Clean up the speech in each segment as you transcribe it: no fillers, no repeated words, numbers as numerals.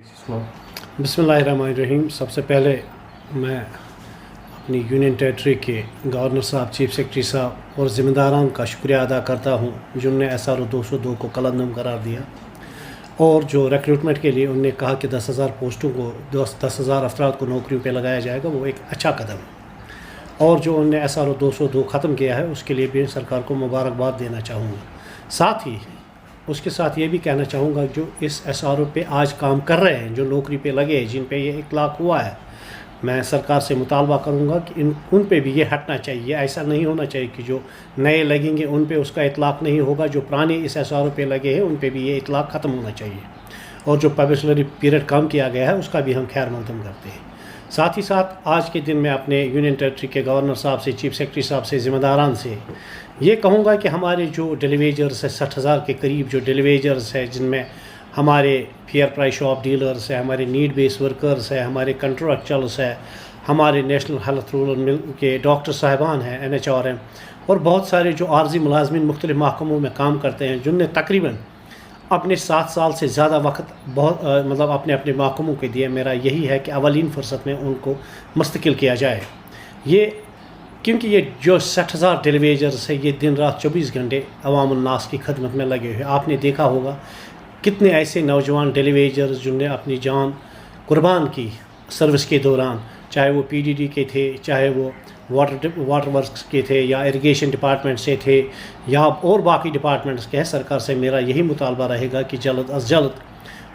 बिस्मिल्लाहिर्रहमानिर्रहीम। सबसे पहले मैं अपनी यूनियन टेरिटरी के गवर्नर साहब, चीफ सेक्रेटरी साहब और ज़िम्मेदारान का शुक्रिया अदा करता हूँ जिनने SRO 202 को कलंदम करार दिया और जो रिक्रूटमेंट के लिए उन्होंने कहा कि 10,000 पोस्टों को 10,000 अफराद को नौकरियों पे लगाया जाएगा, वो एक अच्छा कदम है। और जो उन्होंने SRO 202 ख़त्म किया है उसके लिए भी सरकार को मुबारकबाद देना चाहूँगा। साथ ही उसके साथ ये भी कहना चाहूँगा जो इस SRO पे आज काम कर रहे हैं, जो नौकरी पे लगे हैं, जिन पे ये इतलाक़ हुआ है, मैं सरकार से मुतालबा करूँगा कि उन पे भी ये हटना चाहिए। ऐसा नहीं होना चाहिए कि जो नए लगेंगे उन पे उसका इतलाक़ नहीं होगा, जो पुराने इस SRO पे लगे हैं उन पे भी ये इतलाक़ ख़त्म होना चाहिए। और जो प्रोबेशनरी पीरियड कम किया गया है उसका भी हम खैर मकदम करते हैं। साथ ही साथ आज के दिन मैं अपने यूनियन टेरिटरी के गवर्नर साहब से, चीफ सेक्रेटरी साहब से, ज़िम्मेदारान से ये कहूँगा कि हमारे जो डेलीवेजर्स है, 60,000 के करीब जो डेलीवेजर्स है, जिनमें हमारे फेयर प्राइस शॉप डीलर्स है, हमारे नीड बेस वर्कर्स है, हमारे कंट्रैक्चुअल्स है, हमारे नेशनल हेल्थ रूरल मिल के डॉक्टर साहिबान हैं, NHRM, और बहुत सारे जो आर्जी मुलाजमिन मुख्तलिफ महकमों में काम करते हैं, जिनने तकरीबन अपने 7 साल से ज़्यादा वक्त मतलब अपने अपने महकमों के दिए। मेरा यही है कि अवलीन फ़ुर्सत में उनको मुस्तकिल किया जाए। ये क्योंकि ये जो 60,000 डेलीवेजर्स है, ये दिन रात 24 घंटे अवामुल नास की खदमत में लगे हुए। आपने देखा होगा कितने ऐसे नौजवान डेलीवेजर्स जिन्होंने अपनी जान कुर्बान की सर्विस के दौरान, चाहे वो PDD के थे, चाहे वो वाटर वर्क्स के थे, या इरिगेशन डिपार्टमेंट से थे, या और बाकी डिपार्टमेंट्स के हैं। सरकार से मेरा यही मुतालबा रहेगा कि जल्द अज जल्द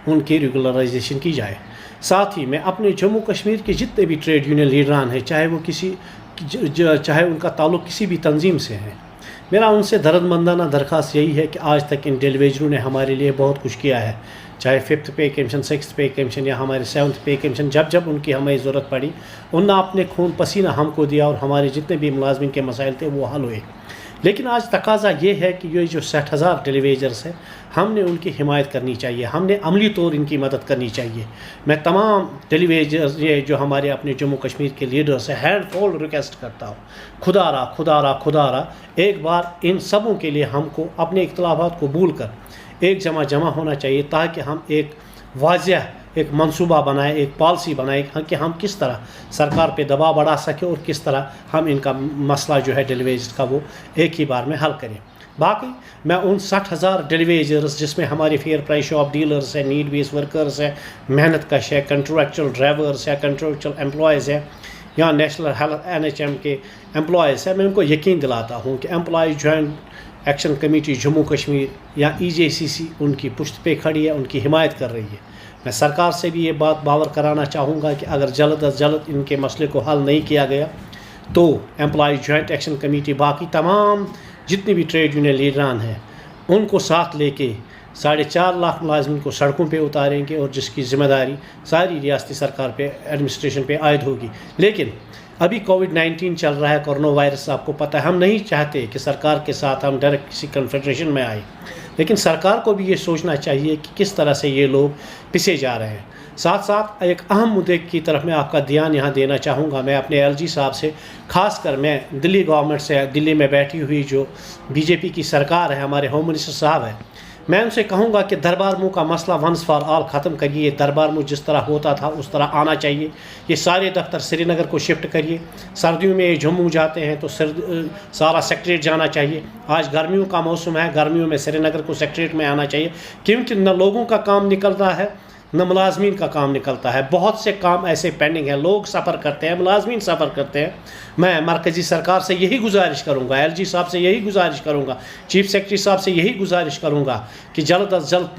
उनकी रेगुलराइजेशन की जाए। साथ ही मैं अपने जम्मू कश्मीर के जितने भी ट्रेड यूनियन लीडरान हैं, चाहे उनका ताल्लुक़ किसी भी तंजीम से है, मेरा उनसे दर्दमंदाना दरख्वास्त यही है कि आज तक इन डेलीवेजरों ने हमारे लिए बहुत कुछ किया है। चाहे 5th पे कमीशन, 6th पे कमीशन, या हमारे 7th पे कमीशन, जब जब उनकी हमें ज़रूरत पड़ी उन्होंने अपने खून पसीना हमको दिया और हमारे जितने भी मुलाजमिन के मसाइल थे वो हल हुए। लेकिन आज तकाजा ये है कि ये जो 60,000 डेलीवेजर्स है, हमने उनकी हिमायत करनी चाहिए, हमने अमली तौर इनकी मदद करनी चाहिए। मैं तमाम डेलीवेजर्स, ये जो हमारे अपने जम्मू कश्मीर के लीडर्स हैं, हैंड फोल्ड रिक्वेस्ट करता हूँ, खुदारा एक बार इन सबों के लिए हमको अपने इख्तलाफात को भूल कर एक जमा होना चाहिए, ताकि हम एक वाज़ेह एक मंसूबा बनाए, एक पॉलिसी बनाए कि हम किस तरह सरकार पे दबाव बढ़ा सके और किस तरह हम इनका मसला जो है डेलीवेजर्स का वो एक ही बार में हल करें। बाकी मैं उन 60,000 डेलीवेजर्स, जिसमें हमारे फेयर प्राइस शॉप डीलर्स हैं, नीड बेस वर्कर्स हैं, मेहनत कश है, कंट्रैक्चुअल ड्राइवर्स है, कंट्रैक्चुअल एम्प्लॉयज़ हैं, या नेशनल हेल्थ NHM के एम्प्लॉयज़ हैं, मैं उनको यकीन दिलाता हूँ कि employee joint action committee Jammu Kashmir या EJCC उनकी पुश्त पे खड़ी है, उनकी हिमायत कर रही है। मैं सरकार से भी ये बात बावर कराना चाहूँगा कि अगर जल्द अज जल्द इनके मसले को हल नहीं किया गया तो एम्प्लॉय जॉइंट एक्शन कमेटी बाकी तमाम जितनी भी ट्रेड यूनियन लीडरान हैं उनको साथ लेके 4.5 लाख मुलाजमिन को सड़कों पे उतारेंगे, और जिसकी ज़िम्मेदारी सारी रियासती सरकार पे, एडमिनिस्ट्रेशन पे आयद होगी। लेकिन अभी COVID-19 चल रहा है, कोरोना वायरस, आपको पता है। हम नहीं चाहते कि सरकार के साथ हम डायरेक्ट किसी कन्फेडरेशन में आए, लेकिन सरकार को भी ये सोचना चाहिए कि किस तरह से ये लोग पिसे जा रहे हैं। साथ साथ एक अहम मुद्दे की तरफ मैं आपका ध्यान यहाँ देना चाहूँगा। मैं अपने LG साहब से, ख़ासकर मैं दिल्ली गवर्नमेंट से, दिल्ली में बैठी हुई जो BJP की सरकार है, हमारे होम मिनिस्टर साहब हैं, मैं उनसे कहूँगा कि दरबार मुँह का मसला वंस फॉर ऑल ख़त्म करिए। ये दरबार मुँह जिस तरह होता था उस तरह आना चाहिए। ये सारे दफ्तर श्रीनगर को शिफ्ट करिए। सर्दियों में जम्मू जाते हैं तो सारा सेक्रेटरीट जाना चाहिए। आज गर्मियों का मौसम है, गर्मियों में श्रीनगर को सेक्रेटरीट में आना चाहिए, क्योंकि न लोगों का काम निकलता है न मुलाजमीन का काम निकलता है। बहुत से काम ऐसे पेंडिंग हैं, लोग सफ़र करते हैं, मुलाजमीन सफ़र करते हैं। मैं मरकज़ी सरकार से यही गुजारिश करूँगा, LG साहब से यही गुजारिश करूँगा, चीफ सेक्रेटरी साहब से यही गुजारिश करूँगा कि जल्द अज जल्द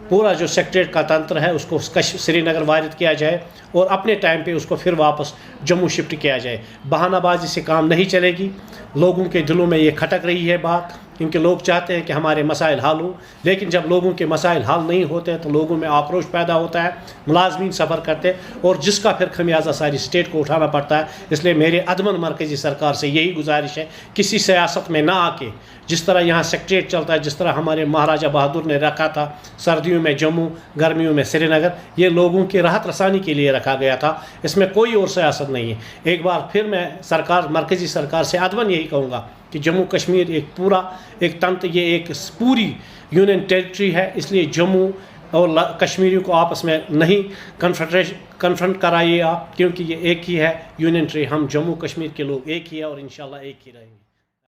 पूरा जो सेक्रेटरीट का तंत्र है उसको श्रीनगर वारिद किया जाए और अपने टाइम पे उसको फिर वापस जम्मू शिफ्ट किया जाए। बहानाबाजी से काम नहीं चलेगी। लोगों के दिलों में ये खटक रही है बात, क्योंकि लोग चाहते हैं कि हमारे मसाइल हल हों, लेकिन जब लोगों के मसाइल हल नहीं होते तो लोगों में आक्रोश पैदा होता है, मुलाजमीन सफ़र करते हैं, और जिसका फिर खमियाजा सारी स्टेट को उठाना पड़ता है। इसलिए मेरे अदमन मरकज़ी सरकार से यही गुजारिश है, किसी सियासत में ना आके, जिस तरह यहाँ सेक्रेटरीट चलता है, जिस तरह हमारे महाराजा बहादुर ने रखा था, सर्दियों में जम्मू, गर्मियों में श्रीनगर, ये लोगों की राहत रसानी के लिए रखा गया था। इसमें कोई और सियासत नहीं है। एक बार फिर मैं मरकज़ी सरकार से अदमन यही कहूँगा कि जम्मू कश्मीर एक पूरा एक तंत्र, ये एक पूरी यूनियन टेरिटरी है, इसलिए जम्मू اور کشمیریوں کو آپس میں نہیں کنفرنٹ کرائیے آپ، کیونکہ یہ ایک ہی ہے یونین ٹری، ہم جموں کشمیر کے لوگ ایک ہی ہے اور انشاءاللہ ایک ہی رہیں گے.